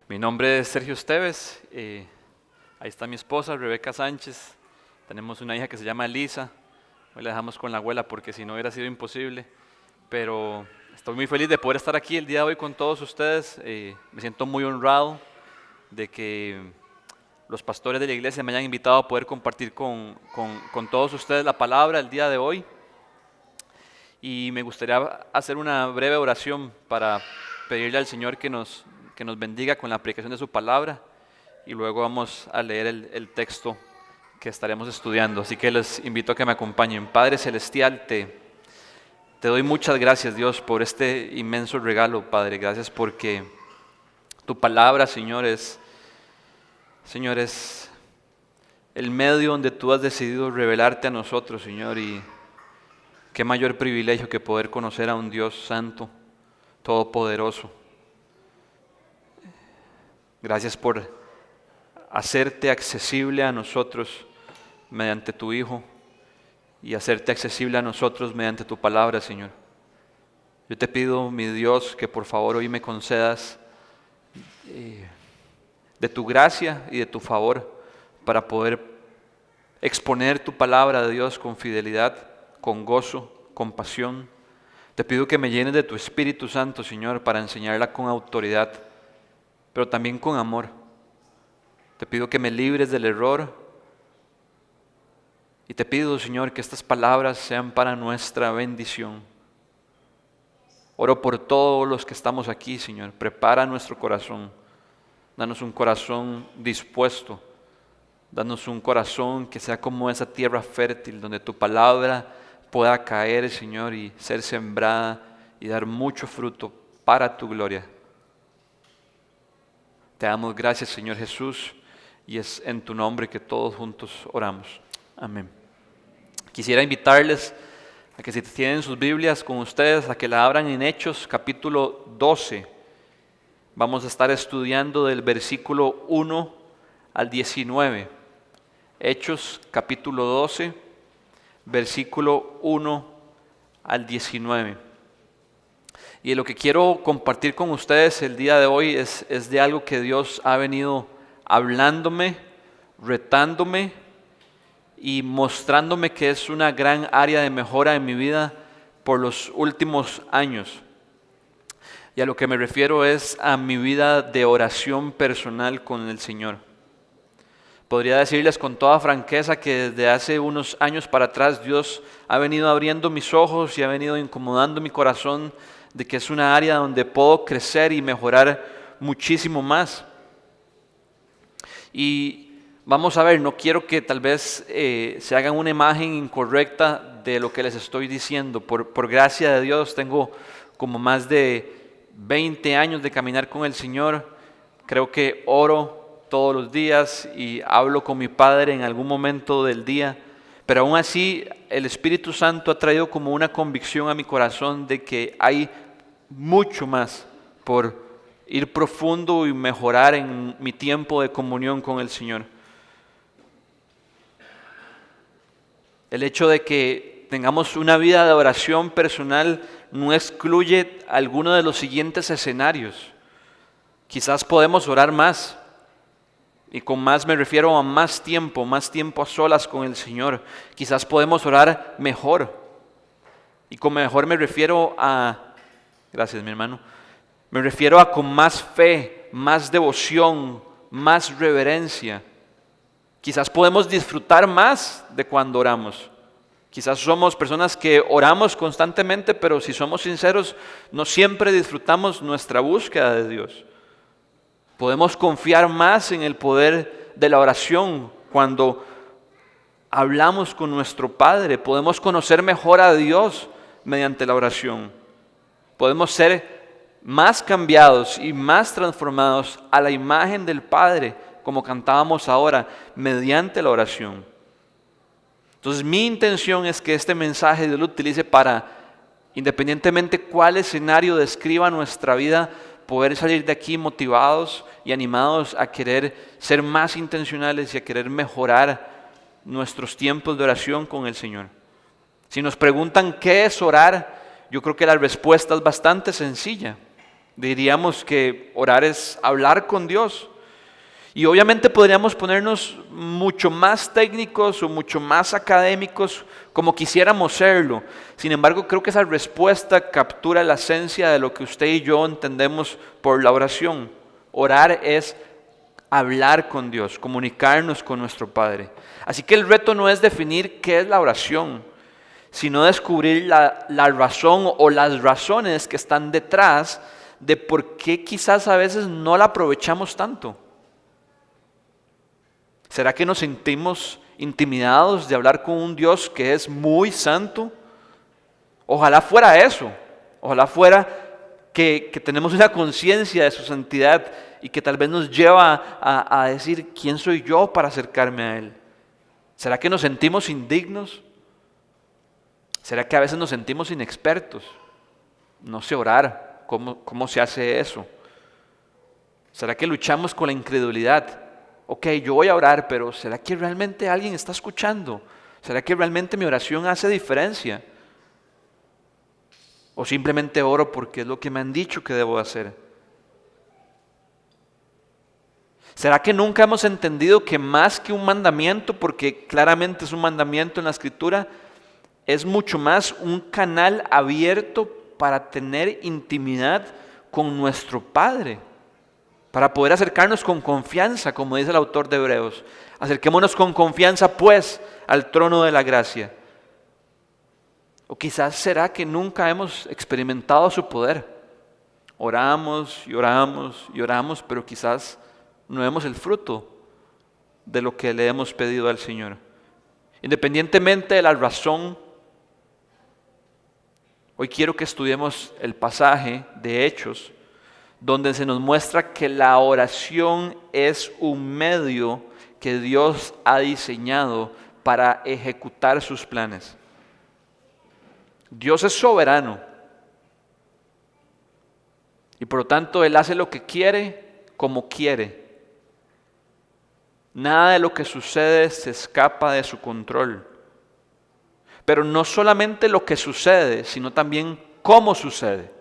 Mi nombre es Sergio Esteves, ahí está mi esposa Rebeca Sánchez, tenemos una hija que se llama Elisa, hoy la dejamos con la abuela porque si no hubiera sido imposible, pero estoy muy feliz de poder estar aquí el día de hoy con todos ustedes, me siento muy honrado de que los pastores de la iglesia me hayan invitado a poder compartir con todos ustedes la palabra el día de hoy, y me gustaría hacer una breve oración para pedirle al Señor que nos bendiga con la aplicación de su palabra, y luego vamos a leer el texto que estaremos estudiando. Así que les invito a que me acompañen. Padre Celestial, te doy muchas gracias, Dios, por este inmenso regalo, Padre. Gracias porque tu palabra, Señor, es el medio donde tú has decidido revelarte a nosotros, Señor, y qué mayor privilegio que poder conocer a un Dios santo, todopoderoso. Gracias por hacerte accesible a nosotros mediante tu Hijo y hacerte accesible a nosotros mediante tu palabra, Señor. Yo te pido, mi Dios, que por favor hoy me concedas de tu gracia y de tu favor para poder exponer tu palabra, Dios, con fidelidad, con gozo, con pasión. Te pido que me llenes de tu Espíritu Santo, Señor, para enseñarla con autoridad, pero también con amor. Te pido que me libres del error y te pido, Señor, que estas palabras sean para nuestra bendición. Oro por todos los que estamos aquí, Señor. Prepara nuestro corazón. Danos un corazón dispuesto. Danos un corazón que sea como esa tierra fértil donde tu palabra pueda caer, Señor, y ser sembrada y dar mucho fruto para tu gloria. Te damos gracias, Señor Jesús, y es en tu nombre que todos juntos oramos. Amén. Quisiera invitarles a que si tienen sus Biblias con ustedes, a que la abran en Hechos capítulo 12. Vamos a estar estudiando del versículo 1 al 19. Hechos capítulo 12, versículo 1 al 19. Y lo que quiero compartir con ustedes el día de hoy es de algo que Dios ha venido hablándome, retándome y mostrándome que es una gran área de mejora en mi vida por los últimos años. Y a lo que me refiero es a mi vida de oración personal con el Señor. Podría decirles con toda franqueza que desde hace unos años para atrás Dios ha venido abriendo mis ojos y ha venido incomodando mi corazón de que es una área donde puedo crecer y mejorar muchísimo más. Y vamos a ver, no quiero que tal vez se hagan una imagen incorrecta de lo que les estoy diciendo. Por gracia de Dios tengo como más de 20 años de caminar con el Señor. Creo que oro todos los días y hablo con mi Padre en algún momento del día. Pero aún así el Espíritu Santo ha traído como una convicción a mi corazón de que hay mucho más por ir profundo y mejorar en mi tiempo de comunión con el Señor. El hecho de que tengamos una vida de oración personal no excluye alguno de los siguientes escenarios. Quizás podemos orar más, y con más me refiero a más tiempo a solas con el Señor. Quizás podemos orar mejor, y con mejor me refiero a, gracias mi hermano, me refiero a con más fe, más devoción, más reverencia. Quizás podemos disfrutar más de cuando oramos. Quizás somos personas que oramos constantemente, pero si somos sinceros, no siempre disfrutamos nuestra búsqueda de Dios. Podemos confiar más en el poder de la oración cuando hablamos con nuestro Padre. Podemos conocer mejor a Dios mediante la oración. Podemos ser más cambiados y más transformados a la imagen del Padre, como cantábamos ahora, mediante la oración. Entonces mi intención es que este mensaje Dios lo utilice para, independientemente cuál escenario describa nuestra vida, poder salir de aquí motivados y animados a querer ser más intencionales y a querer mejorar nuestros tiempos de oración con el Señor. Si nos preguntan qué es orar, yo creo que la respuesta es bastante sencilla. Diríamos que orar es hablar con Dios. Y obviamente podríamos ponernos mucho más técnicos o mucho más académicos como quisiéramos serlo. Sin embargo, creo que esa respuesta captura la esencia de lo que usted y yo entendemos por la oración. Orar es hablar con Dios, comunicarnos con nuestro Padre. Así que el reto no es definir qué es la oración, sino descubrir la razón o las razones que están detrás de por qué quizás a veces no la aprovechamos tanto. ¿Será que nos sentimos intimidados de hablar con un Dios que es muy santo? Ojalá fuera eso. Ojalá fuera que tenemos una conciencia de su santidad y que tal vez nos lleva a decir, ¿quién soy yo para acercarme a Él? ¿Será que nos sentimos indignos? ¿Será que a veces nos sentimos inexpertos? No sé orar. ¿Cómo se hace eso? ¿Será que luchamos con la incredulidad? Ok, yo voy a orar, pero ¿será que realmente alguien está escuchando? ¿Será que realmente mi oración hace diferencia? ¿O simplemente oro porque es lo que me han dicho que debo hacer? ¿Será que nunca hemos entendido que más que un mandamiento, porque claramente es un mandamiento en la Escritura, es mucho más un canal abierto para tener intimidad con nuestro Padre? Para poder acercarnos con confianza, como dice el autor de Hebreos. Acerquémonos con confianza, pues, al trono de la gracia. O quizás será que nunca hemos experimentado su poder. Oramos y oramos y oramos, pero quizás no vemos el fruto de lo que le hemos pedido al Señor. Independientemente de la razón, hoy quiero que estudiemos el pasaje de Hechos, donde se nos muestra que la oración es un medio que Dios ha diseñado para ejecutar sus planes. Dios es soberano y por lo tanto Él hace lo que quiere, como quiere. Nada de lo que sucede se escapa de su control. Pero no solamente lo que sucede, sino también cómo sucede.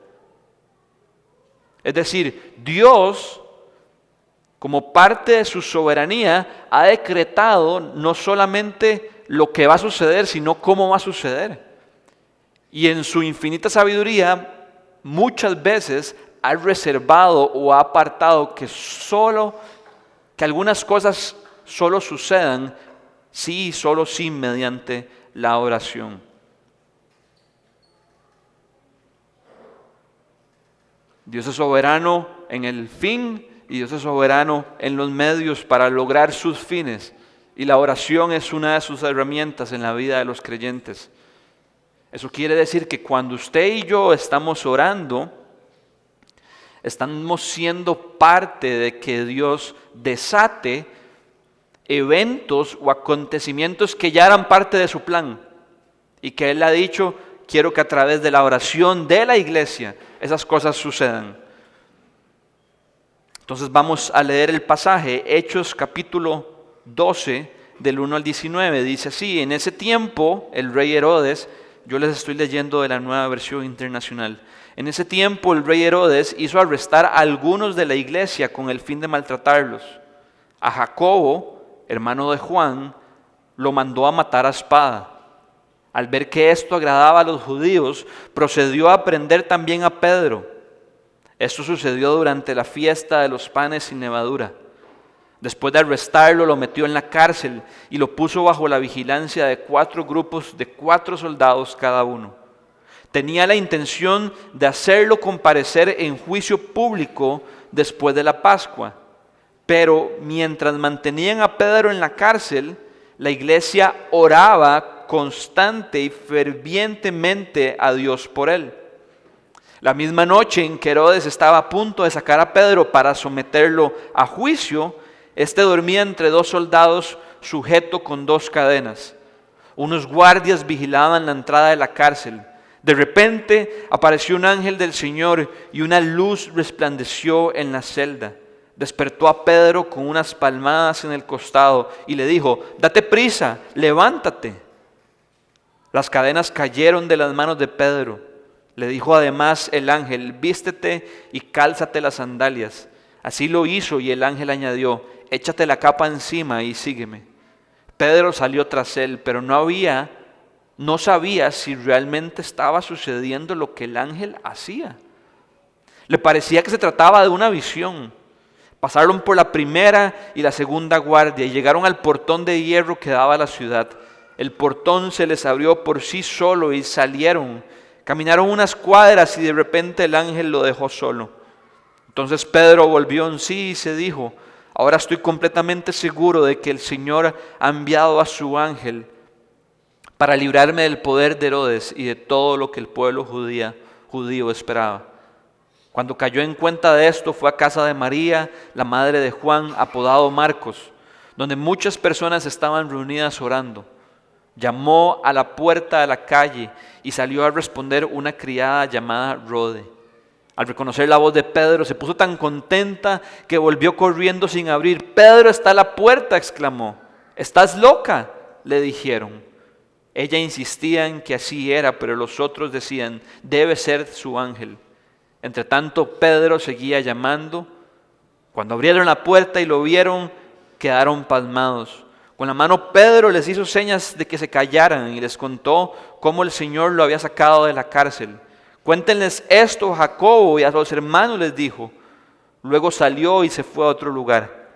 Es decir, Dios, como parte de su soberanía, ha decretado no solamente lo que va a suceder, sino cómo va a suceder. Y en su infinita sabiduría, muchas veces ha reservado o ha apartado que algunas cosas solo sucedan, sí y solo sí, mediante la oración. Dios es soberano en el fin y Dios es soberano en los medios para lograr sus fines. Y la oración es una de sus herramientas en la vida de los creyentes. Eso quiere decir que cuando usted y yo estamos orando, estamos siendo parte de que Dios desate eventos o acontecimientos que ya eran parte de su plan. Y que Él ha dicho, quiero que a través de la oración de la iglesia esas cosas sucedan. Entonces vamos a leer el pasaje, Hechos capítulo 12, del 1 al 19. Dice así: en ese tiempo el rey Herodes, yo les estoy leyendo de la Nueva Versión Internacional. En ese tiempo el rey Herodes hizo arrestar a algunos de la iglesia con el fin de maltratarlos. A Jacobo, hermano de Juan, lo mandó a matar a espada. Al ver que esto agradaba a los judíos, procedió a prender también a Pedro. Esto sucedió durante la fiesta de los panes sin levadura. Después de arrestarlo, lo metió en la cárcel y lo puso bajo la vigilancia de 4 grupos de 4 soldados cada uno. Tenía la intención de hacerlo comparecer en juicio público después de la Pascua. Pero mientras mantenían a Pedro en la cárcel, la iglesia oraba constante y fervientemente a Dios por él. La misma noche en que Herodes estaba a punto de sacar a Pedro para someterlo a juicio, este dormía entre 2 soldados sujeto con 2 cadenas. Unos guardias vigilaban la entrada de la cárcel. De repente apareció un ángel del Señor y una luz resplandeció en la celda. Despertó a Pedro con unas palmadas en el costado y le dijo: date prisa, levántate. Las cadenas cayeron de las manos de Pedro, Le dijo además el ángel: vístete y cálzate las sandalias. Así lo hizo, y el ángel añadió: échate la capa encima y sígueme. Pedro salió tras él, pero no sabía si realmente estaba sucediendo lo que el ángel hacía. Le parecía que se trataba de una visión. Pasaron por la primera y la segunda guardia y llegaron al portón de hierro que daba a la ciudad. El portón se les abrió por sí solo y salieron. Caminaron unas cuadras y de repente el ángel lo dejó solo. Entonces Pedro volvió en sí y se dijo: ahora estoy completamente seguro de que el Señor ha enviado a su ángel para librarme del poder de Herodes y de todo lo que el pueblo judío esperaba. Cuando cayó en cuenta de esto, fue a casa de María, la madre de Juan, apodado Marcos, donde muchas personas estaban reunidas orando. Llamó a la puerta de la calle y salió a responder una criada llamada Rode. Al reconocer la voz de Pedro, se puso tan contenta que volvió corriendo sin abrir. «Pedro está a la puerta», exclamó. «¿Estás loca?», le dijeron. Ella insistía en que así era, pero los otros decían: «Debe ser su ángel». Entre tanto, Pedro seguía llamando. Cuando abrieron la puerta y lo vieron, quedaron pasmados. Con la mano Pedro les hizo señas de que se callaran y les contó cómo el Señor lo había sacado de la cárcel. «Cuéntenles esto a Jacobo y a los hermanos», les dijo. Luego salió y se fue a otro lugar.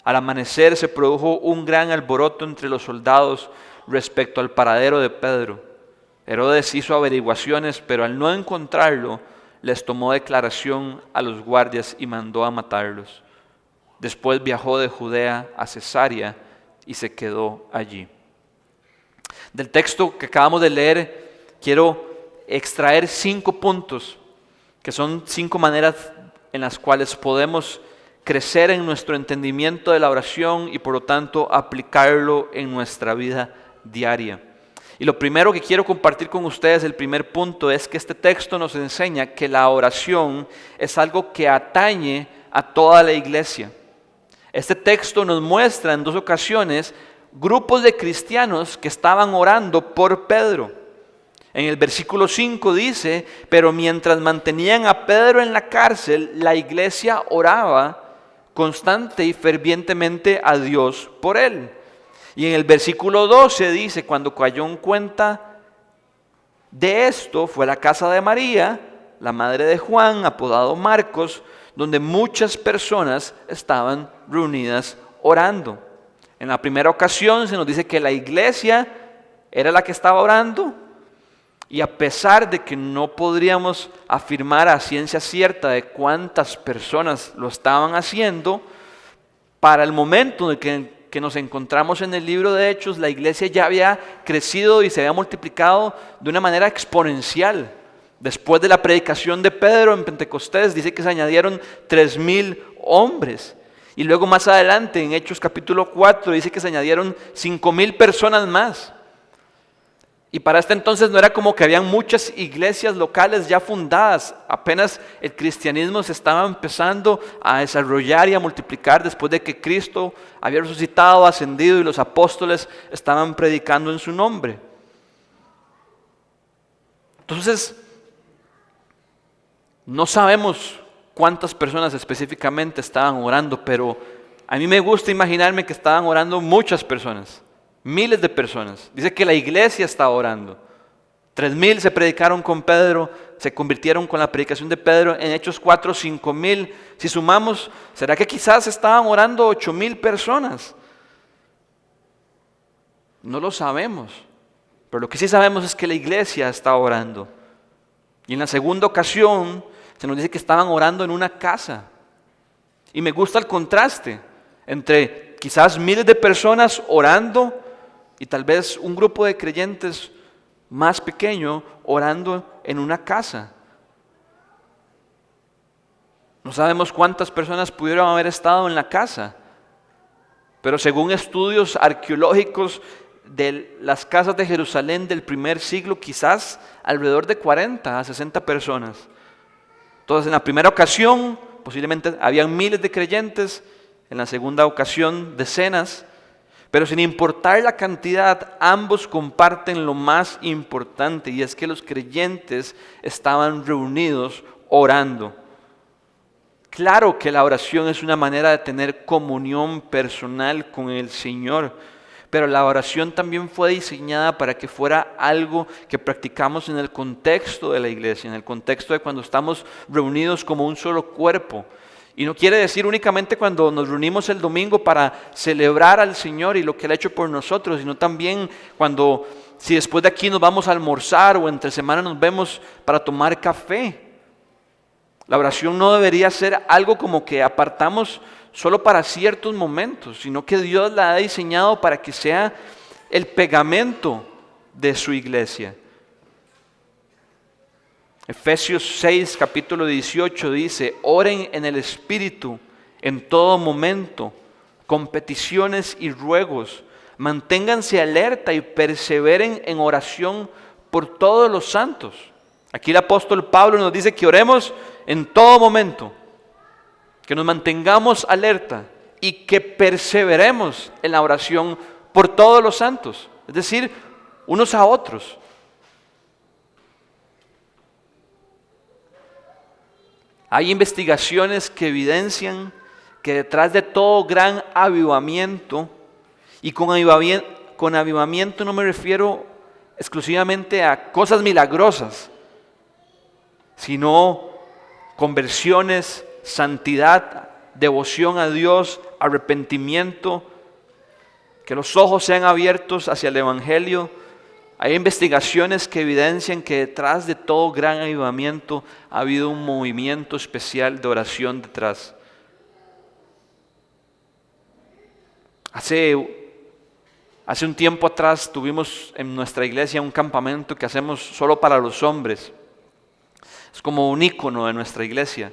Al amanecer se produjo un gran alboroto entre los soldados respecto al paradero de Pedro. Herodes hizo averiguaciones, pero al no encontrarlo, les tomó declaración a los guardias y mandó a matarlos. Después viajó de Judea a Cesarea y se quedó allí. Del texto que acabamos de leer, quiero extraer 5 puntos, que son 5 maneras en las cuales podemos crecer en nuestro entendimiento de la oración y por lo tanto aplicarlo en nuestra vida diaria. Y lo primero que quiero compartir con ustedes, el primer punto, es que este texto nos enseña que la oración es algo que atañe a toda la iglesia. Este texto nos muestra en 2 ocasiones grupos de cristianos que estaban orando por Pedro. En el versículo 5 dice: pero mientras mantenían a Pedro en la cárcel, la iglesia oraba constante y fervientemente a Dios por él. Y en el versículo 12 dice: cuando cayó en cuenta de esto, fue a la casa de María, la madre de Juan, apodado Marcos, donde muchas personas estaban reunidas orando. En la primera ocasión se nos dice que la iglesia era la que estaba orando, y a pesar de que no podríamos afirmar a ciencia cierta de cuántas personas lo estaban haciendo, para el momento en que nos encontramos en el libro de Hechos, la iglesia ya había crecido y se había multiplicado de una manera exponencial. Después de la predicación de Pedro en Pentecostés, dice que se añadieron 3,000 hombres. Y luego más adelante, en Hechos capítulo 4, dice que se añadieron 5,000 personas más. Y para este entonces no era como que habían muchas iglesias locales ya fundadas. Apenas el cristianismo se estaba empezando a desarrollar y a multiplicar después de que Cristo había resucitado, ascendido y los apóstoles estaban predicando en su nombre. Entonces, no sabemos cuántas personas específicamente estaban orando, pero a mí me gusta imaginarme que estaban orando muchas personas. Miles de personas. Dice que la iglesia estaba orando. 3,000 se predicaron con Pedro, se convirtieron con la predicación de Pedro. En Hechos 4, 5,000. Si sumamos, ¿será que quizás estaban orando 8,000 personas? No lo sabemos. Pero lo que sí sabemos es que la iglesia estaba orando. Y en la segunda ocasión se nos dice que estaban orando en una casa. Y me gusta el contraste entre quizás miles de personas orando y tal vez un grupo de creyentes más pequeño orando en una casa. No sabemos cuántas personas pudieron haber estado en la casa, pero según estudios arqueológicos de las casas de Jerusalén del primer siglo, quizás alrededor de 40 a 60 personas. Entonces, en la primera ocasión posiblemente habían miles de creyentes, en la segunda ocasión decenas. Pero sin importar la cantidad, ambos comparten lo más importante, y es que los creyentes estaban reunidos orando. Claro que la oración es una manera de tener comunión personal con el Señor, pero la oración también fue diseñada para que fuera algo que practicamos en el contexto de la iglesia, en el contexto de cuando estamos reunidos como un solo cuerpo. Y no quiere decir únicamente cuando nos reunimos el domingo para celebrar al Señor y lo que Él ha hecho por nosotros, sino también si después de aquí nos vamos a almorzar o entre semana nos vemos para tomar café. La oración no debería ser algo como que apartamos solo para ciertos momentos, sino que Dios la ha diseñado para que sea el pegamento de su iglesia. Efesios 6, capítulo 18 dice: oren en el Espíritu en todo momento, con peticiones y ruegos. Manténganse alerta y perseveren en oración por todos los santos. Aquí el apóstol Pablo nos dice que oremos en todo momento, que nos mantengamos alerta y que perseveremos en la oración por todos los santos, es decir, unos a otros. Hay investigaciones que evidencian que detrás de todo gran avivamiento, y con avivamiento no me refiero exclusivamente a cosas milagrosas, sino conversiones, santidad, devoción a Dios, arrepentimiento, que los ojos sean abiertos hacia el Evangelio. Hay investigaciones que evidencian que detrás de todo gran avivamiento ha habido un movimiento especial de oración detrás. Hace un tiempo atrás tuvimos en nuestra iglesia un campamento que hacemos solo para los hombres. Es como un ícono de nuestra iglesia.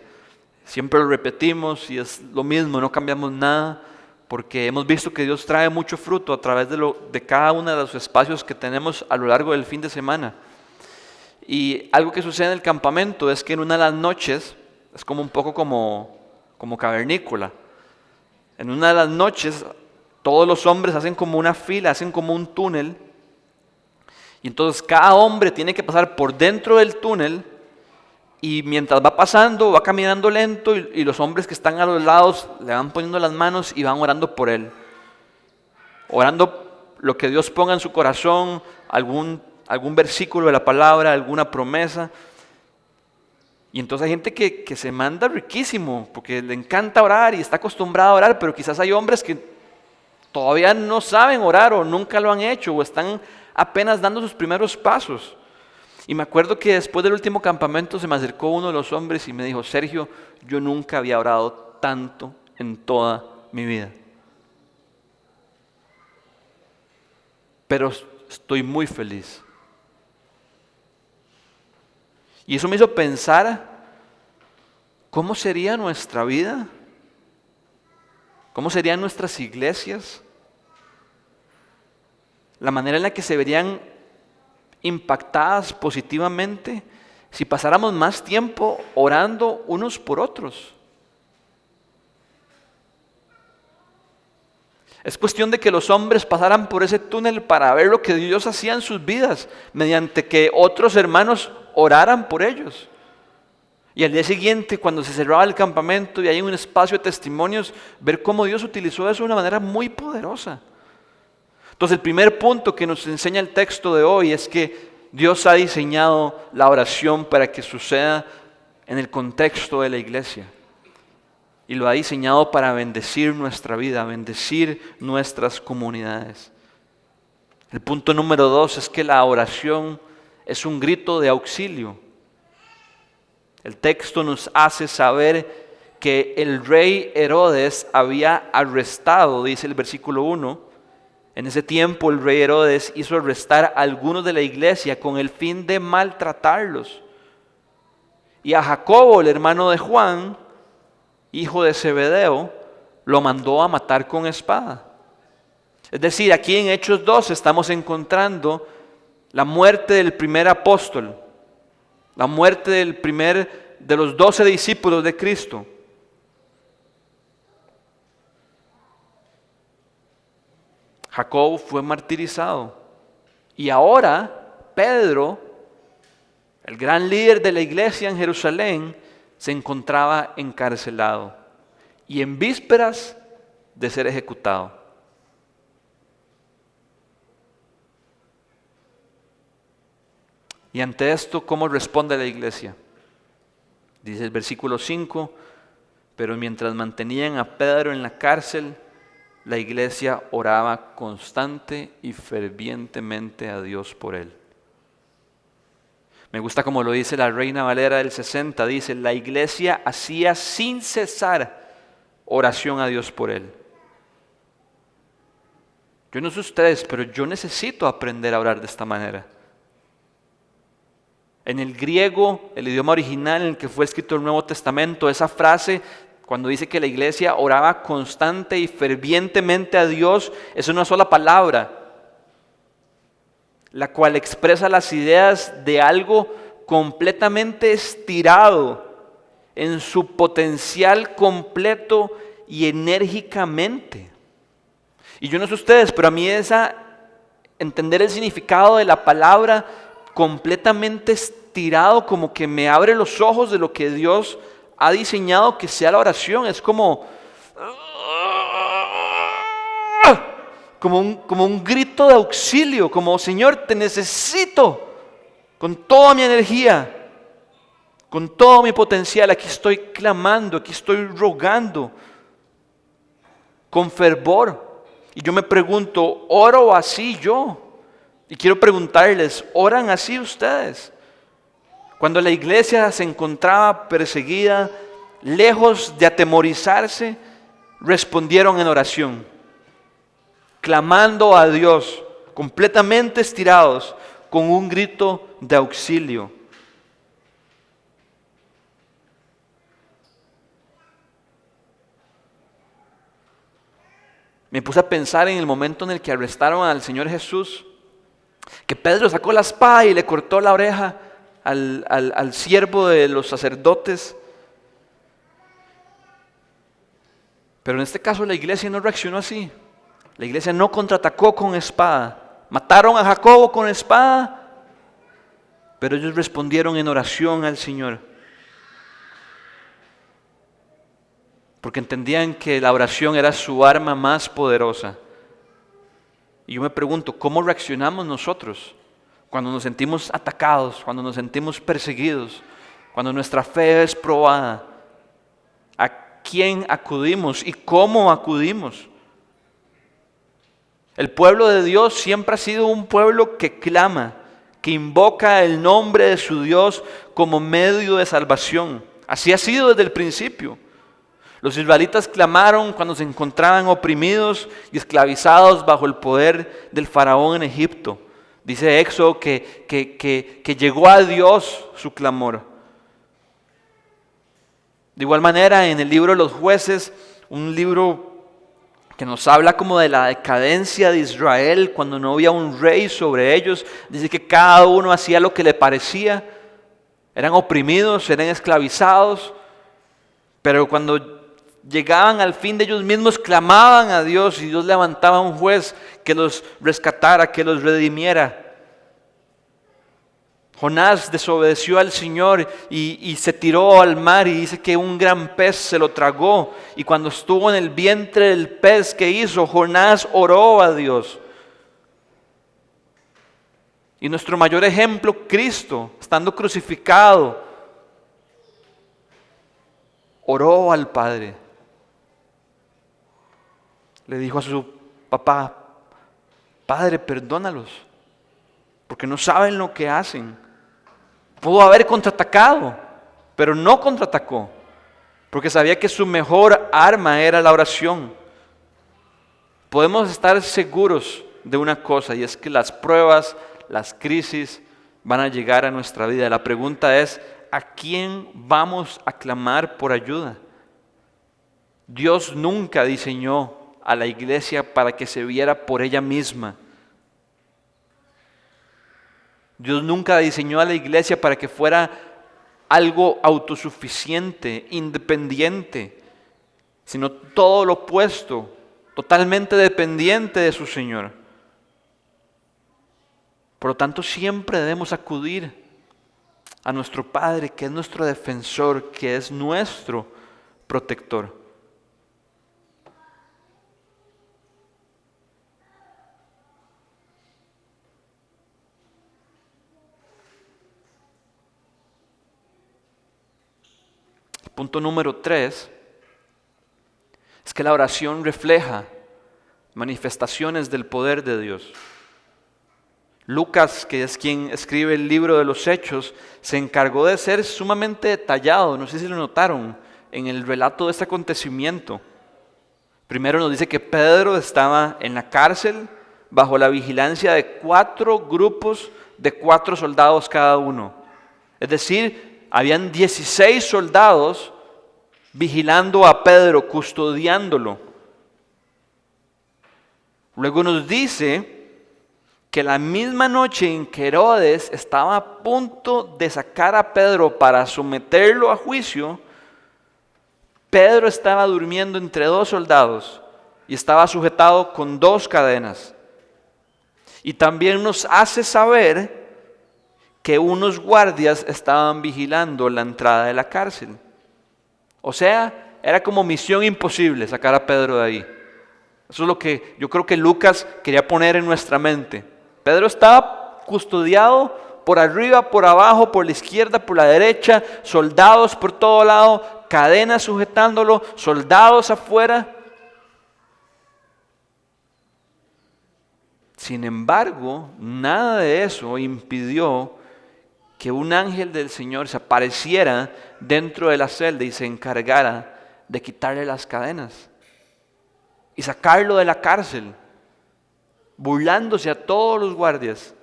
Siempre lo repetimos y es lo mismo, no cambiamos nada, porque hemos visto que Dios trae mucho fruto a través de cada uno de los espacios que tenemos a lo largo del fin de semana. Y algo que sucede en el campamento es que en una de las noches, es como un poco como cavernícola, en una de las noches todos los hombres hacen como una fila, hacen como un túnel, y entonces cada hombre tiene que pasar por dentro del túnel. Y mientras va pasando, va caminando lento y los hombres que están a los lados le van poniendo las manos y van orando por él. Orando lo que Dios ponga en su corazón, algún versículo de la palabra, alguna promesa. Y entonces hay gente que se manda riquísimo porque le encanta orar y está acostumbrado a orar, pero quizás hay hombres que todavía no saben orar o nunca lo han hecho o están apenas dando sus primeros pasos. Y me acuerdo que después del último campamento se me acercó uno de los hombres y me dijo: Sergio, yo nunca había orado tanto en toda mi vida, pero estoy muy feliz. Y eso me hizo pensar, ¿cómo sería nuestra vida? ¿Cómo serían nuestras iglesias? La manera en la que se verían impactadas positivamente si pasáramos más tiempo orando unos por otros. Es cuestión de que los hombres pasaran por ese túnel para ver lo que Dios hacía en sus vidas, mediante que otros hermanos oraran por ellos. Y al día siguiente, cuando se cerraba el campamento y hay un espacio de testimonios, ver cómo Dios utilizó eso de una manera muy poderosa. Entonces el primer punto que nos enseña el texto de hoy es que Dios ha diseñado la oración para que suceda en el contexto de la iglesia. Y lo ha diseñado para bendecir nuestra vida, bendecir nuestras comunidades. El punto número 2 es que la oración es un grito de auxilio. El texto nos hace saber que el rey Herodes había arrestado, dice el versículo 1, en ese tiempo el rey Herodes hizo arrestar a algunos de la iglesia con el fin de maltratarlos. Y a Jacobo, el hermano de Juan, hijo de Zebedeo, lo mandó a matar con espada. Es decir, aquí en Hechos 2 estamos encontrando la muerte del primer apóstol, la muerte del primer de los 12 discípulos de Cristo. Jacobo fue martirizado. Y ahora Pedro, el gran líder de la iglesia en Jerusalén, se encontraba encarcelado y en vísperas de ser ejecutado. Y ante esto, ¿cómo responde la iglesia? Dice el versículo 5, pero mientras mantenían a Pedro en la cárcel, la iglesia oraba constante y fervientemente a Dios por él. Me gusta como lo dice la Reina Valera del 60, dice, la iglesia hacía sin cesar oración a Dios por él. Yo no sé ustedes, pero yo necesito aprender a orar de esta manera. En el griego, el idioma original en el que fue escrito el Nuevo Testamento, esa frase, cuando dice que la iglesia oraba constante y fervientemente a Dios, es una sola palabra, la cual expresa las ideas de algo completamente estirado en su potencial completo y enérgicamente. Y yo no sé ustedes, pero a mí entender el significado de la palabra completamente estirado, como que me abre los ojos de lo que Dios ha diseñado que sea la oración. Es como un grito de auxilio, como Señor, te necesito con toda mi energía, con todo mi potencial. Aquí estoy clamando, aquí estoy rogando con fervor. Y yo me pregunto, ¿oro así yo? Y quiero preguntarles, ¿oran así ustedes? Cuando la iglesia se encontraba perseguida, lejos de atemorizarse, respondieron en oración, clamando a Dios, completamente estirados, con un grito de auxilio. Me puse a pensar en el momento en el que arrestaron al Señor Jesús, que Pedro sacó la espada y le cortó la oreja al siervo de los sacerdotes. Pero en este caso la iglesia no reaccionó así. La iglesia no contraatacó con espada. Mataron a Jacobo con espada, pero ellos respondieron en oración al Señor. Porque entendían que la oración era su arma más poderosa. Y yo me pregunto, ¿cómo reaccionamos nosotros cuando nos sentimos atacados, cuando nos sentimos perseguidos, cuando nuestra fe es probada? ¿A quién acudimos y cómo acudimos? El pueblo de Dios siempre ha sido un pueblo que clama, que invoca el nombre de su Dios como medio de salvación. Así ha sido desde el principio. Los israelitas clamaron cuando se encontraban oprimidos y esclavizados bajo el poder del faraón en Egipto. Dice Éxodo que llegó a Dios su clamor. De igual manera, en el libro de los Jueces, un libro que nos habla como de la decadencia de Israel cuando no había un rey sobre ellos, dice que cada uno hacía lo que le parecía, eran oprimidos, eran esclavizados, pero cuando llegaban al fin de ellos mismos, clamaban a Dios y Dios levantaba un juez que los rescatara, que los redimiera. Jonás desobedeció al Señor y se tiró al mar y dice que un gran pez se lo tragó. Y cuando estuvo en el vientre del pez, ¿qué hizo? Jonás oró a Dios. Y nuestro mayor ejemplo, Cristo, estando crucificado, oró al Padre. Le dijo a su papá, Padre, perdónalos, porque no saben lo que hacen. Pudo haber contraatacado, pero no contraatacó, porque sabía que su mejor arma era la oración. Podemos estar seguros de una cosa, y es que las pruebas, las crisis van a llegar a nuestra vida. La pregunta es, ¿a quién vamos a clamar por ayuda? Dios nunca diseñó a la iglesia para que se viera por ella misma. Dios nunca diseñó a la iglesia para que fuera algo autosuficiente, independiente, sino todo lo opuesto. totalmente dependiente de su Señor. Por lo tanto, siempre debemos acudir a nuestro Padre, que es nuestro defensor, que es nuestro protector. Punto número 3 es que la oración refleja manifestaciones del poder de Dios. Lucas, que es quien escribe el libro de los Hechos, se encargó de ser sumamente detallado, no sé si lo notaron, en el relato de este acontecimiento. Primero nos dice que Pedro estaba en la cárcel bajo la vigilancia de 4 grupos de 4 soldados cada uno. Es decir, habían 16 soldados vigilando a Pedro, custodiándolo. Luego nos dice que la misma noche en que Herodes estaba a punto de sacar a Pedro para someterlo a juicio, Pedro estaba durmiendo entre 2 soldados y estaba sujetado con 2 cadenas. Y también nos hace saber que unos guardias estaban vigilando la entrada de la cárcel. O sea, era como misión imposible sacar a Pedro de ahí. Eso es lo que yo creo que Lucas quería poner en nuestra mente. Pedro estaba custodiado por arriba, por abajo, por la izquierda, por la derecha, soldados por todo lado, cadenas sujetándolo, soldados afuera. Sin embargo, nada de eso impidió que un ángel del Señor se apareciera dentro de la celda y se encargara de quitarle las cadenas y sacarlo de la cárcel, burlándose a todos los guardias.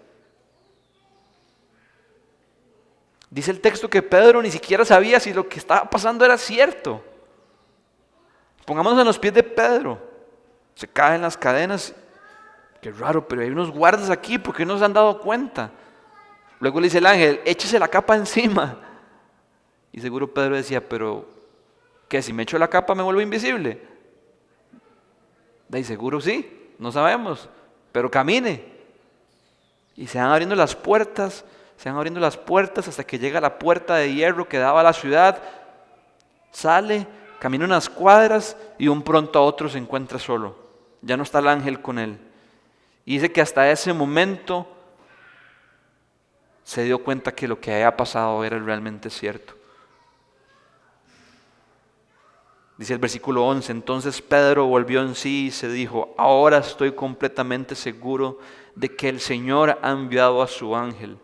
Dice el texto que Pedro ni siquiera sabía si lo que estaba pasando era cierto. Pongámonos en los pies de Pedro. Se caen las cadenas. Qué raro, pero hay unos guardias aquí, ¿por qué no se han dado cuenta? Luego le dice el ángel, échese la capa encima. Y seguro Pedro decía, pero ¿qué? Si me echo la capa me vuelvo invisible. Y seguro sí, no sabemos, pero camine. Y se van abriendo las puertas, hasta que llega a la puerta de hierro que daba a la ciudad. Sale, camina unas cuadras y de un pronto a otro se encuentra solo. Ya no está el ángel con él. Y dice que hasta ese momento se dio cuenta que lo que había pasado era realmente cierto. Dice el versículo 11, entonces Pedro volvió en sí y se dijo, ahora estoy completamente seguro de que el Señor ha enviado a su ángel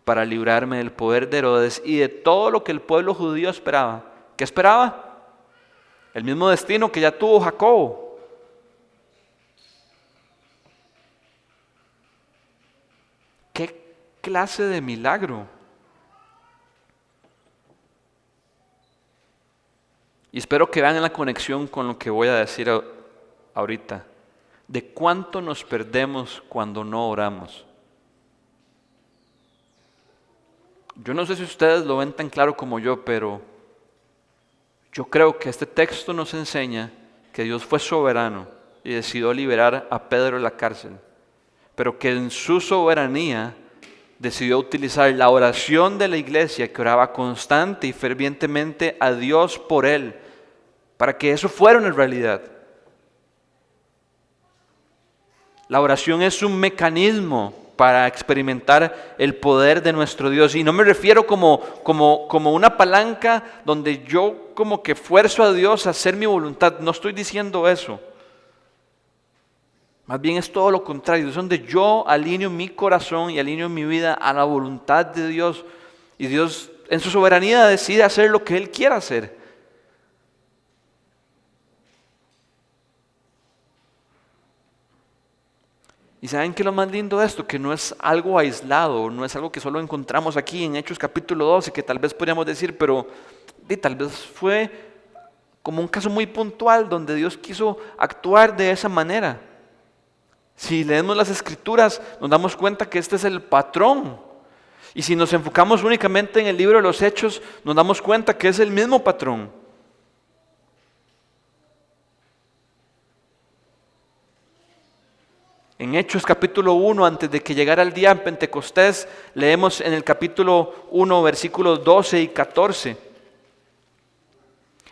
para librarme del poder de Herodes y de todo lo que el pueblo judío esperaba. ¿Qué esperaba? El mismo destino que ya tuvo Jacobo. ¿Qué clase de milagro? Y espero que vean en la conexión con lo que voy a decir ahorita. ¿De cuánto nos perdemos cuando no oramos? Yo no sé si ustedes lo ven tan claro como yo, pero yo creo que este texto nos enseña que Dios fue soberano y decidió liberar a Pedro de la cárcel, pero que en su soberanía decidió utilizar la oración de la iglesia que oraba constante y fervientemente a Dios por él, para que eso fuera una realidad. La oración es un mecanismo para experimentar el poder de nuestro Dios. Y no me refiero como una palanca donde yo como que fuerzo a Dios a hacer mi voluntad. No estoy diciendo eso. Más bien es todo lo contrario. Es donde yo alineo mi corazón y alineo mi vida a la voluntad de Dios. Y Dios en su soberanía decide hacer lo que Él quiera hacer. Y ¿saben qué es lo más lindo de esto? Que no es algo aislado, no es algo que solo encontramos aquí en Hechos capítulo 12, que tal vez podríamos decir, pero tal vez fue como un caso muy puntual donde Dios quiso actuar de esa manera. Si leemos las Escrituras, nos damos cuenta que este es el patrón. Y si nos enfocamos únicamente en el libro de los Hechos, nos damos cuenta que es el mismo patrón. En Hechos capítulo 1, antes de que llegara el día de Pentecostés, leemos en el capítulo 1, versículos 12 y 14.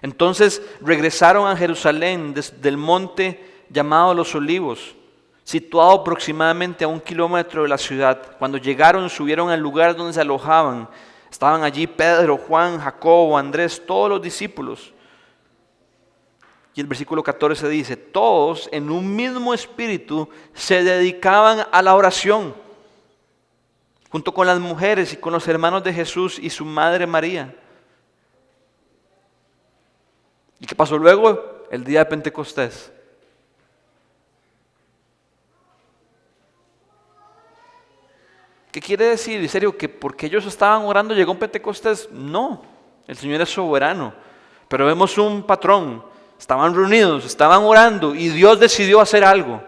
Entonces regresaron a Jerusalén desde el monte llamado Los Olivos, situado aproximadamente a 1 kilómetro de la ciudad. Cuando llegaron, subieron al lugar donde se alojaban. Estaban allí Pedro, Juan, Jacobo, Andrés, todos los discípulos. Y el versículo 14 dice, todos en un mismo espíritu se dedicaban a la oración, junto con las mujeres y con los hermanos de Jesús y su madre María. ¿Y qué pasó luego? El día de Pentecostés. ¿Qué quiere decir? En serio, que porque ellos estaban orando llegó un Pentecostés. No, el Señor es soberano. Pero vemos un patrón. Estaban reunidos, estaban orando y Dios decidió hacer algo.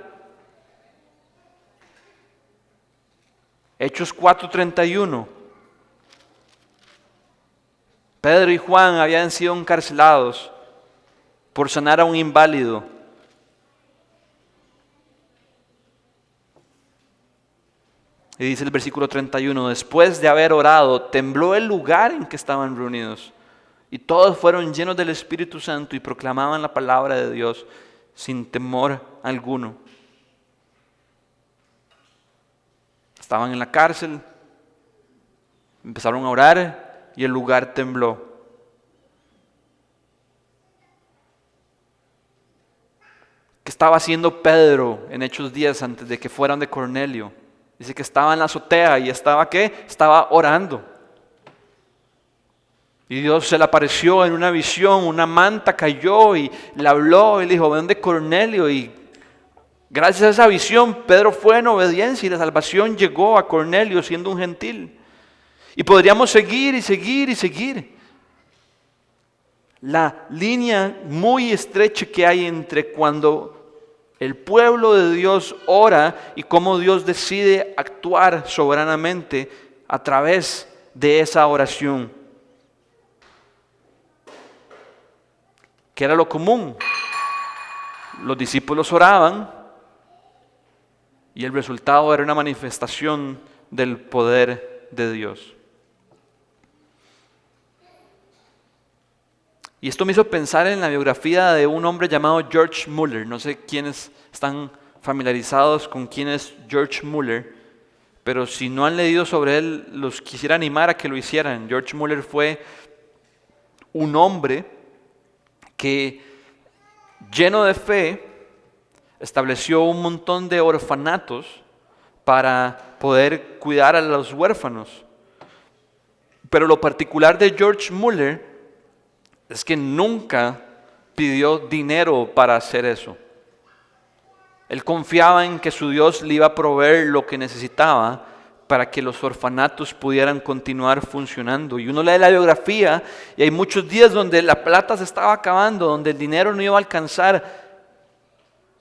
Hechos 4:31. Pedro y Juan habían sido encarcelados por sanar a un inválido. Y dice el versículo 31, después de haber orado, tembló el lugar en que estaban reunidos. Y todos fueron llenos del Espíritu Santo y proclamaban la palabra de Dios sin temor alguno. Estaban en la cárcel, empezaron a orar y el lugar tembló. ¿Qué estaba haciendo Pedro en Hechos 10 antes de que fueran de Cornelio? Dice que estaba en la azotea y estaba ¿qué? Estaba orando. Y Dios se le apareció en una visión, una manta cayó y le habló y le dijo, ven de Cornelio. Y gracias a esa visión, Pedro fue en obediencia y la salvación llegó a Cornelio siendo un gentil. Y podríamos seguir y seguir y seguir. La línea muy estrecha que hay entre cuando el pueblo de Dios ora y cómo Dios decide actuar soberanamente a través de esa oración. ¿Qué era lo común? Los discípulos oraban y el resultado era una manifestación del poder de Dios. Y esto me hizo pensar en la biografía de un hombre llamado George Mueller. No sé quiénes están familiarizados con quién es George Mueller, pero si no han leído sobre él, los quisiera animar a que lo hicieran. George Mueller fue un hombre que, lleno de fe, estableció un montón de orfanatos para poder cuidar a los huérfanos. Pero lo particular de George Mueller es que nunca pidió dinero para hacer eso. Él confiaba en que su Dios le iba a proveer lo que necesitaba para que los orfanatos pudieran continuar funcionando. Y uno lee la biografía y hay muchos días donde la plata se estaba acabando, donde el dinero no iba a alcanzar,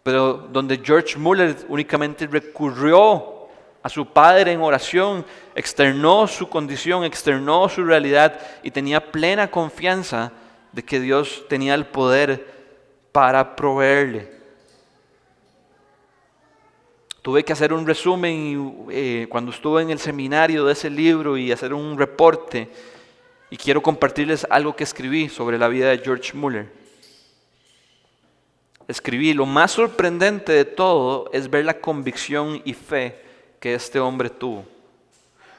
pero donde George Mueller únicamente recurrió a su padre en oración, externó su condición, externó su realidad y tenía plena confianza de que Dios tenía el poder para proveerle. Tuve que hacer un resumen cuando estuve en el seminario de ese libro y hacer un reporte. Y quiero compartirles algo que escribí sobre la vida de George Mueller. Escribí, lo más sorprendente de todo es ver la convicción y fe que este hombre tuvo.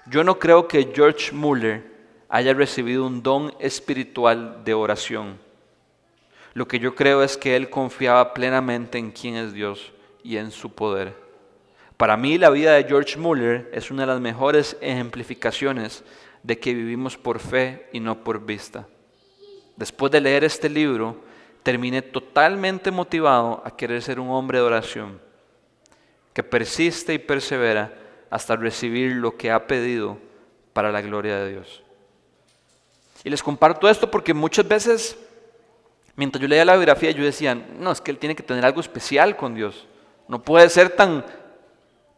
Yo no creo que George Mueller haya recibido un don espiritual de oración. Lo que yo creo es que él confiaba plenamente en quién es Dios y en su poder. Para mí la vida de George Mueller es una de las mejores ejemplificaciones de que vivimos por fe y no por vista. Después de leer este libro, terminé totalmente motivado a querer ser un hombre de oración, que persiste y persevera hasta recibir lo que ha pedido para la gloria de Dios. Y les comparto esto porque muchas veces, mientras yo leía la biografía, yo decía, no, es que él tiene que tener algo especial con Dios. No puede ser tan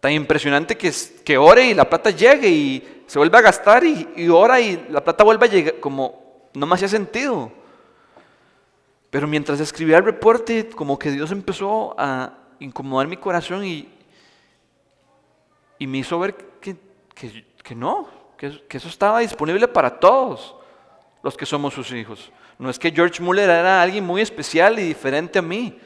impresionante que ore y la plata llegue y se vuelve a gastar y ora y la plata vuelve a llegar, como no me hacía sentido. Pero mientras escribía el reporte, como que Dios empezó a incomodar mi corazón y Y me hizo ver que no, que eso estaba disponible para todos los que somos sus hijos. No es que George Muller era alguien muy especial y diferente a mí.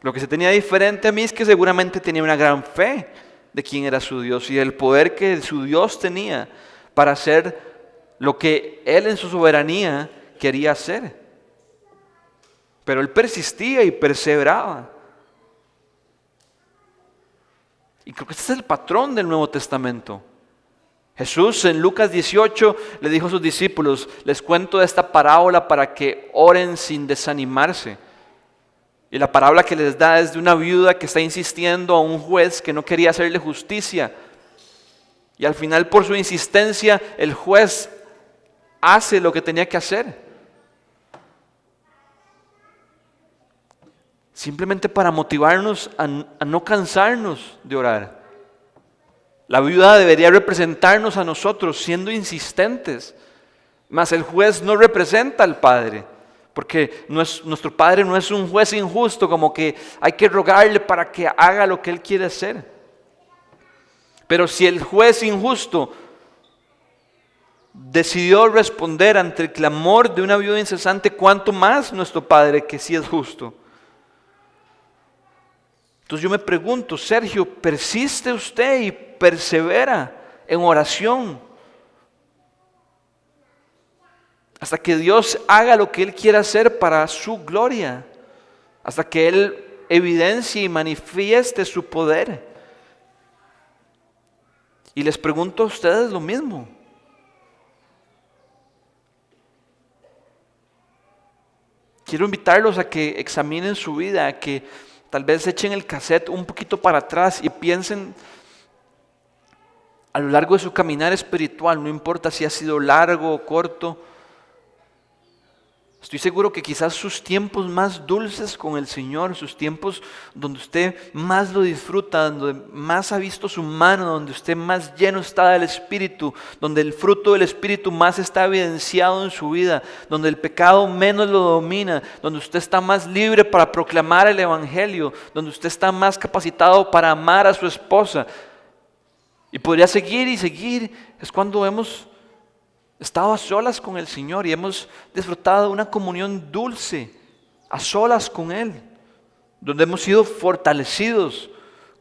Lo que se tenía diferente a mí es que seguramente tenía una gran fe de quién era su Dios y del poder que su Dios tenía para hacer lo que Él en su soberanía quería hacer. Pero Él persistía y perseveraba. Y creo que este es el patrón del Nuevo Testamento. Jesús en Lucas 18 le dijo a sus discípulos: les cuento esta parábola para que oren sin desanimarse. Y la parábola que les da es de una viuda que está insistiendo a un juez que no quería hacerle justicia. Y al final, por su insistencia, el juez hace lo que tenía que hacer. Simplemente para motivarnos a no cansarnos de orar. La viuda debería representarnos a nosotros siendo insistentes. Mas el juez no representa al Padre. Porque nuestro Padre no es un juez injusto, como que hay que rogarle para que haga lo que Él quiere hacer. Pero si el juez injusto decidió responder ante el clamor de una viuda incesante, ¿cuánto más nuestro Padre, que sí es justo? Entonces yo me pregunto: Sergio, ¿persiste usted y persevera en oración hasta que Dios haga lo que Él quiera hacer para su gloria? Hasta que Él evidencie y manifieste su poder. Y les pregunto a ustedes lo mismo. Quiero invitarlos a que examinen su vida, a que tal vez echen el cassette un poquito para atrás y piensen a lo largo de su caminar espiritual, no importa si ha sido largo o corto. Estoy seguro que quizás sus tiempos más dulces con el Señor, sus tiempos donde usted más lo disfruta, donde más ha visto su mano, donde usted más lleno está del Espíritu, donde el fruto del Espíritu más está evidenciado en su vida, donde el pecado menos lo domina, donde usted está más libre para proclamar el Evangelio, donde usted está más capacitado para amar a su esposa. Y podría seguir y seguir. Es cuando hemos estado a solas con el Señor y hemos disfrutado de una comunión dulce, a solas con Él, donde hemos sido fortalecidos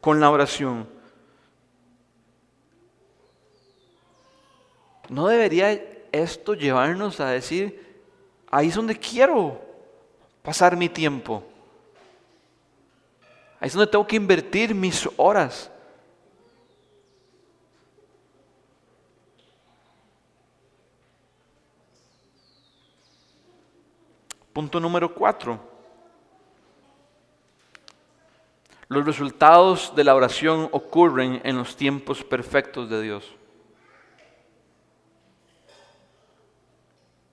con la oración. ¿No debería esto llevarnos a decir: ahí es donde quiero pasar mi tiempo? Ahí es donde tengo que invertir mis horas. Punto número 4. Los resultados de la oración ocurren en los tiempos perfectos de Dios.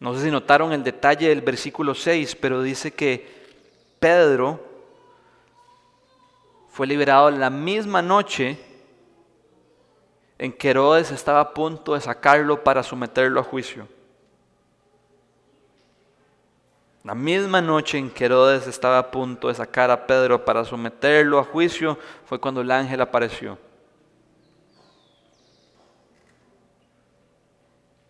No sé si notaron el detalle del versículo 6, pero dice que Pedro fue liberado la misma noche en que Herodes estaba a punto de sacarlo para someterlo a juicio. La misma noche en que Herodes estaba a punto de sacar a Pedro para someterlo a juicio, fue cuando el ángel apareció.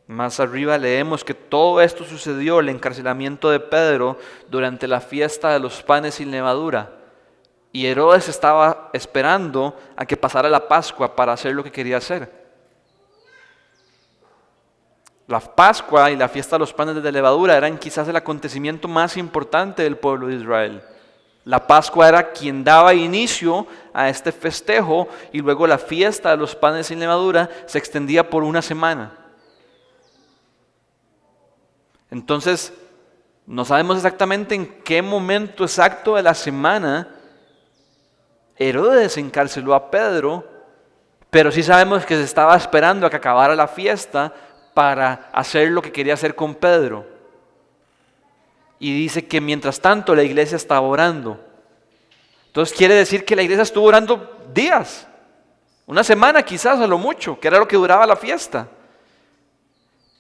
Más arriba leemos que todo esto sucedió, el encarcelamiento de Pedro, durante la fiesta de los panes sin levadura. Y Herodes estaba esperando a que pasara la Pascua para hacer lo que quería hacer. La Pascua y la fiesta de los panes de levadura eran quizás el acontecimiento más importante del pueblo de Israel. La Pascua era quien daba inicio a este festejo y luego la fiesta de los panes sin levadura se extendía por una semana. Entonces, no sabemos exactamente en qué momento exacto de la semana Herodes encarceló a Pedro, pero sí sabemos que se estaba esperando a que acabara la fiesta para hacer lo que quería hacer con Pedro. Y dice que mientras tanto la iglesia estaba orando. Entonces quiere decir que la iglesia estuvo orando días, una semana quizás a lo mucho, que era lo que duraba la fiesta.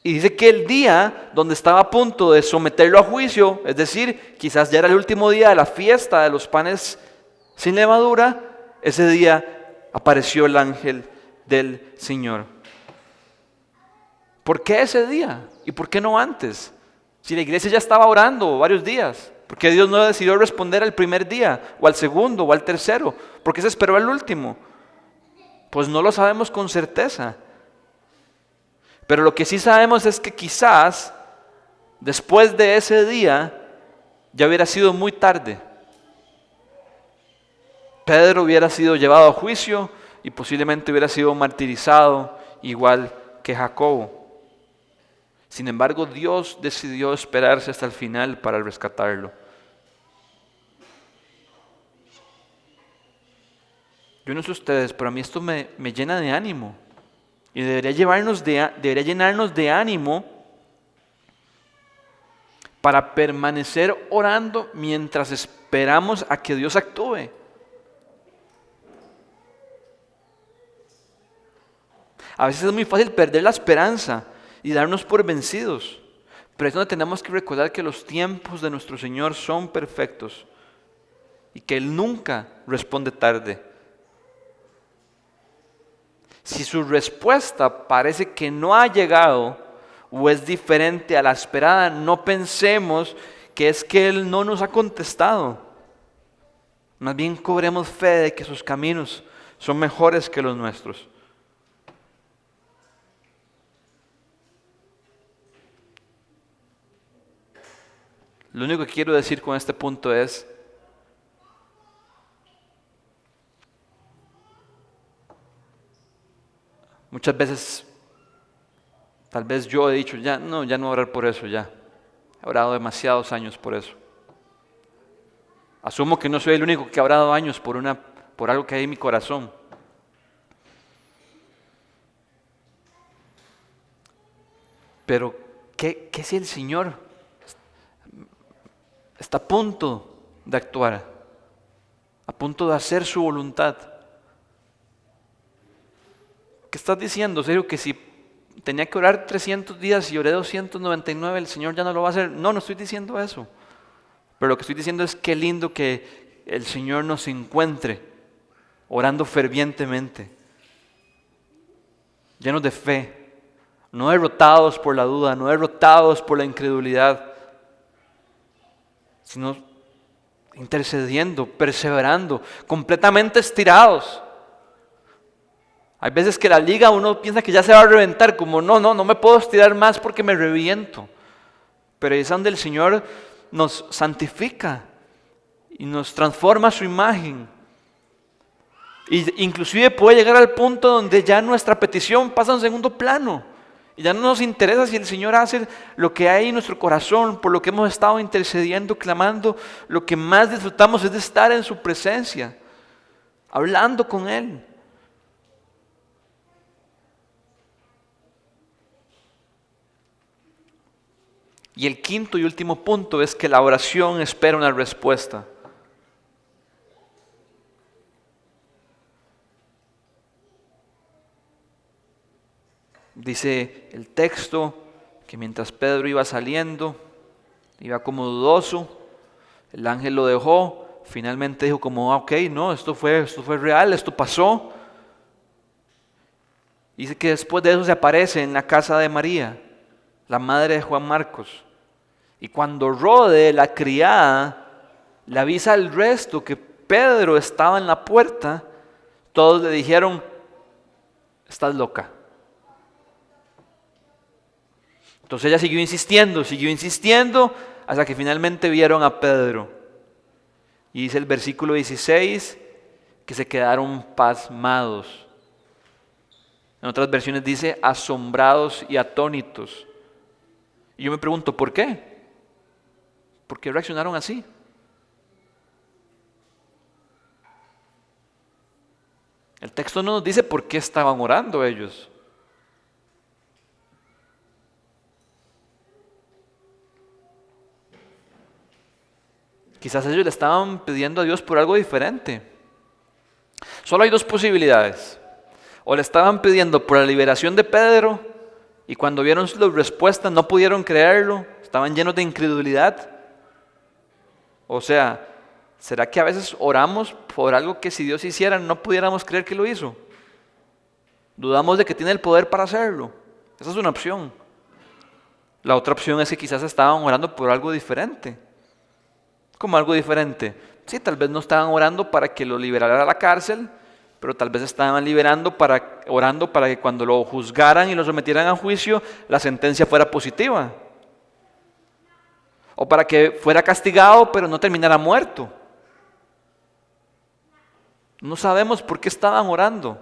Y dice que el día donde estaba a punto de someterlo a juicio, es decir, quizás ya era el último día de la fiesta de los panes sin levadura, ese día apareció el ángel del Señor. ¿Por qué ese día? ¿Y por qué no antes? Si la iglesia ya estaba orando varios días, ¿por qué Dios no decidió responder al primer día, o al segundo, o al tercero? ¿Por qué se esperó al último? Pues no lo sabemos con certeza. Pero lo que sí sabemos es que quizás después de ese día ya hubiera sido muy tarde. Pedro hubiera sido llevado a juicio y posiblemente hubiera sido martirizado igual que Jacobo. Sin embargo, Dios decidió esperarse hasta el final para rescatarlo. Yo no sé ustedes, pero a mí esto me llena de ánimo. Y debería llenarnos de ánimo para permanecer orando mientras esperamos a que Dios actúe. A veces es muy fácil perder la esperanza y darnos por vencidos, pero es donde tenemos que recordar que los tiempos de nuestro Señor son perfectos y que Él nunca responde tarde. Si su respuesta parece que no ha llegado o es diferente a la esperada, no pensemos que es que Él no nos ha contestado. Más bien cobremos fe de que sus caminos son mejores que los nuestros. Lo único que quiero decir con este punto es, muchas veces, tal vez yo he dicho, ya no voy a orar por eso, ya. He orado demasiados años por eso. Asumo que no soy el único que ha orado años por algo que hay en mi corazón. Pero, ¿qué si el Señor está a punto de actuar, a punto de hacer su voluntad? ¿Qué estás diciendo, Sergio? Que si tenía que orar 300 días y oré 299, el Señor ya no lo va a hacer. No estoy diciendo eso. Pero lo que estoy diciendo es qué lindo que el Señor nos encuentre orando fervientemente, llenos de fe, no derrotados por la duda, no derrotados por la incredulidad, sino intercediendo, perseverando, completamente estirados. Hay veces que la liga uno piensa que ya se va a reventar, como no me puedo estirar más porque me reviento. Pero es donde el Señor nos santifica y nos transforma a su imagen. Y inclusive puede llegar al punto donde ya nuestra petición pasa a un segundo plano. Y ya no nos interesa si el Señor hace lo que hay en nuestro corazón, por lo que hemos estado intercediendo, clamando. Lo que más disfrutamos es de estar en su presencia, hablando con Él. Y el quinto y último punto es que la oración espera una respuesta. Dice el texto que mientras Pedro iba saliendo, iba como dudoso, el ángel lo dejó, finalmente dijo como, ok, no, esto fue real, esto pasó. Dice que después de eso se aparece en la casa de María, la madre de Juan Marcos. Y cuando Rode, la criada, le avisa al resto que Pedro estaba en la puerta, todos le dijeron, estás loca. Entonces ella siguió insistiendo, hasta que finalmente vieron a Pedro. Y dice el versículo 16, que se quedaron pasmados. En otras versiones dice, asombrados y atónitos. Y yo me pregunto, ¿por qué? ¿Por qué reaccionaron así? El texto no nos dice por qué estaban orando ellos. Quizás ellos le estaban pidiendo a Dios por algo diferente. Solo hay dos posibilidades. O le estaban pidiendo por la liberación de Pedro y cuando vieron su respuesta no pudieron creerlo, estaban llenos de incredulidad. O sea, ¿será que a veces oramos por algo que si Dios hiciera no pudiéramos creer que lo hizo? Dudamos de que tiene el poder para hacerlo. Esa es una opción. La otra opción es que quizás estaban orando por algo diferente. ¿Cómo algo diferente? Sí, tal vez no estaban orando para que lo liberara de la cárcel, pero tal vez estaban orando para que cuando lo juzgaran y lo sometieran a juicio, la sentencia fuera positiva. O para que fuera castigado, pero no terminara muerto. No sabemos por qué estaban orando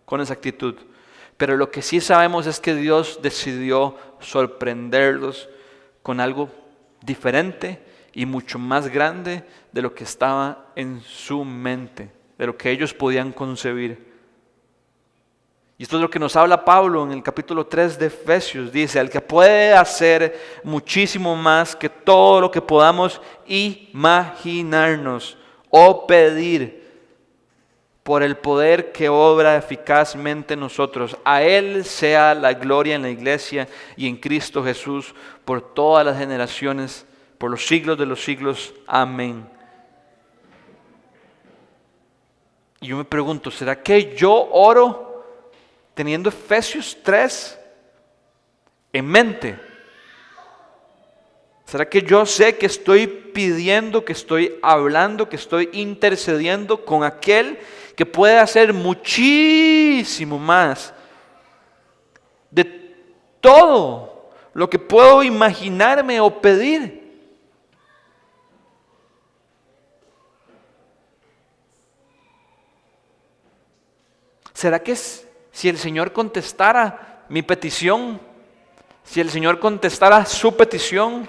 con esa actitud. Pero lo que sí sabemos es que Dios decidió sorprenderlos con algo diferente y mucho más grande de lo que estaba en su mente, de lo que ellos podían concebir. Y esto es lo que nos habla Pablo en el capítulo 3 de Efesios. Dice, el que puede hacer muchísimo más que todo lo que podamos imaginarnos o pedir por el poder que obra eficazmente en nosotros. A Él sea la gloria en la iglesia y en Cristo Jesús por todas las generaciones, por los siglos de los siglos. Amén. Y yo me pregunto, ¿será que yo oro teniendo Efesios 3 en mente? ¿Será que yo sé que estoy pidiendo, que estoy hablando, que estoy intercediendo con aquel que puede hacer muchísimo más de todo lo que puedo imaginarme o pedir? ¿Será que si el Señor contestara mi petición, si el Señor contestara su petición,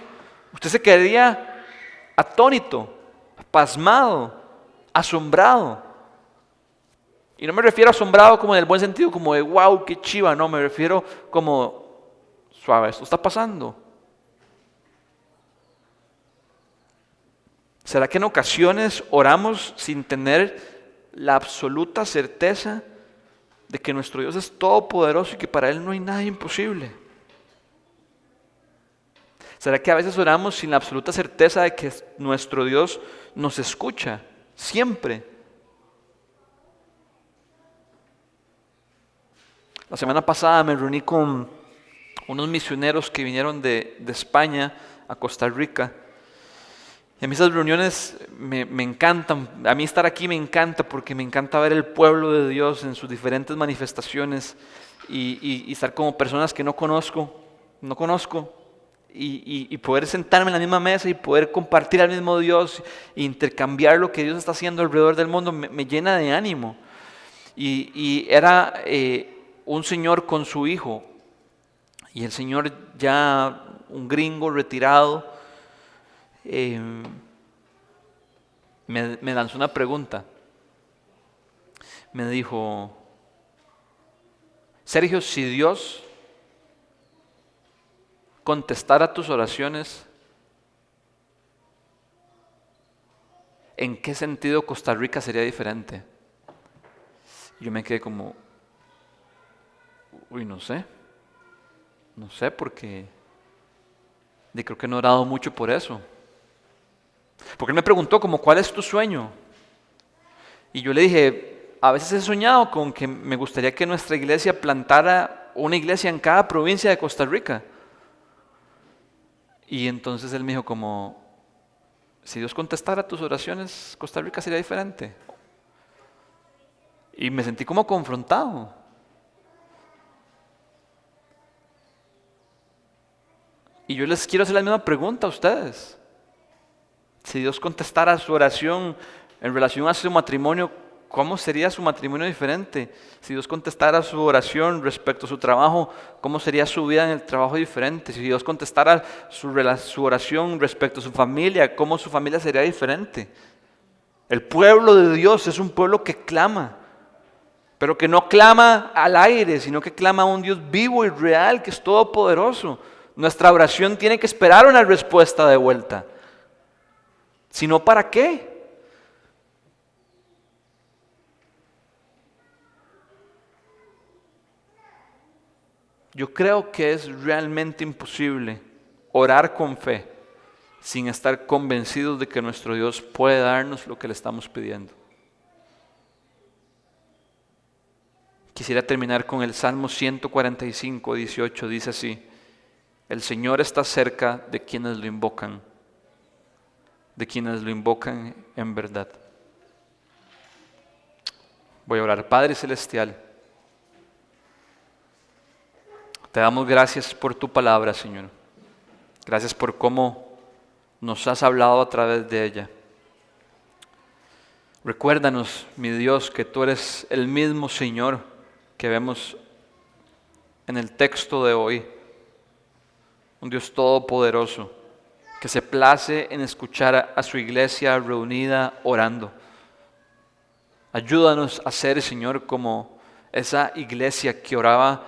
usted se quedaría atónito, pasmado, asombrado? Y no me refiero a asombrado como en el buen sentido, como de wow, qué chiva, no, me refiero como suave, esto está pasando. ¿Será que en ocasiones oramos sin tener la absoluta certeza de que nuestro Dios es todopoderoso y que para Él no hay nada imposible? ¿Será que a veces oramos sin la absoluta certeza de que nuestro Dios nos escucha siempre? La semana pasada me reuní con unos misioneros que vinieron de España a Costa Rica. Y a mí esas reuniones me encantan. A mí estar aquí me encanta porque me encanta ver el pueblo de Dios en sus diferentes manifestaciones y estar como personas que no conozco y poder sentarme en la misma mesa y poder compartir al mismo Dios e intercambiar lo que Dios está haciendo alrededor del mundo me llena de ánimo. Y era un señor con su hijo, y el señor ya un gringo retirado me lanzó una pregunta. Me dijo, Sergio, si Dios contestara tus oraciones, ¿en qué sentido Costa Rica sería diferente? Yo me quedé como, no sé porque creo que no he orado mucho por eso. Porque él me preguntó como, ¿cuál es tu sueño? Y yo le dije, a veces he soñado con que me gustaría que nuestra iglesia plantara una iglesia en cada provincia de Costa Rica. Y entonces él me dijo como, si Dios contestara tus oraciones, Costa Rica sería diferente. Y me sentí como confrontado. Y yo les quiero hacer la misma pregunta a ustedes. Si Dios contestara su oración en relación a su matrimonio, ¿cómo sería su matrimonio diferente? Si Dios contestara su oración respecto a su trabajo, ¿cómo sería su vida en el trabajo diferente? Si Dios contestara su oración respecto a su familia, ¿cómo su familia sería diferente? El pueblo de Dios es un pueblo que clama, pero que no clama al aire, sino que clama a un Dios vivo y real, que es todopoderoso. Nuestra oración tiene que esperar una respuesta de vuelta. Si no, ¿para qué? Yo creo que es realmente imposible orar con fe sin estar convencidos de que nuestro Dios puede darnos lo que le estamos pidiendo. Quisiera terminar con el Salmo 145, 18. Dice así: el Señor está cerca de quienes lo invocan en verdad. Voy a orar. Padre Celestial, te damos gracias por tu palabra, Señor. Gracias por cómo nos has hablado a través de ella. Recuérdanos, mi Dios, que tú eres el mismo Señor que vemos en el texto de hoy. Un Dios todopoderoso que se place en escuchar a su iglesia reunida orando. Ayúdanos a ser, Señor, como esa iglesia que oraba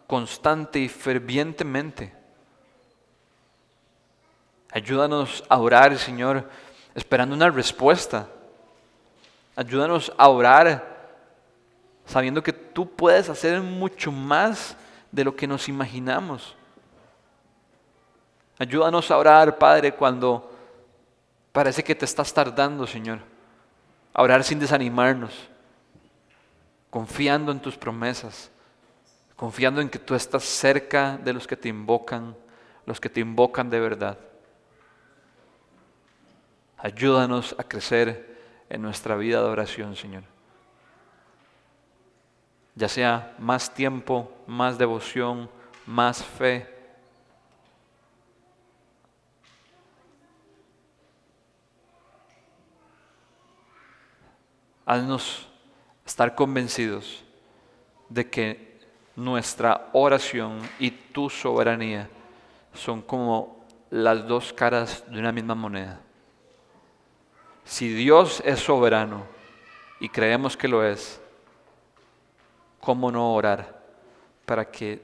constante y fervientemente. Ayúdanos a orar, Señor, esperando una respuesta. Ayúdanos a orar sabiendo que tú puedes hacer mucho más de lo que nos imaginamos. Ayúdanos a orar, Padre, cuando parece que te estás tardando, Señor. A orar sin desanimarnos, confiando en tus promesas, confiando en que tú estás cerca de los que te invocan de verdad. Ayúdanos a crecer en nuestra vida de oración, Señor. Ya sea más tiempo, más devoción, más fe. Haznos estar convencidos de que nuestra oración y tu soberanía son como las dos caras de una misma moneda. Si Dios es soberano y creemos que lo es, ¿cómo no orar para que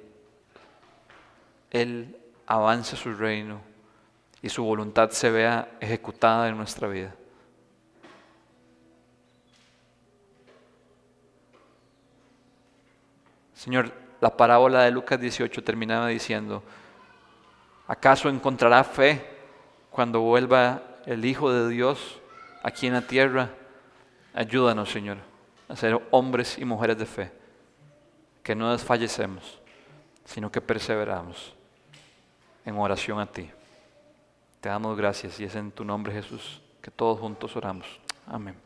Él avance su reino y su voluntad se vea ejecutada en nuestra vida? Señor, la parábola de Lucas 18 terminaba diciendo: ¿acaso encontrará fe cuando vuelva el Hijo de Dios aquí en la tierra? Ayúdanos, Señor, a ser hombres y mujeres de fe, que no desfallecemos, sino que perseveramos en oración a ti. Te damos gracias y es en tu nombre, Jesús, que todos juntos oramos. Amén.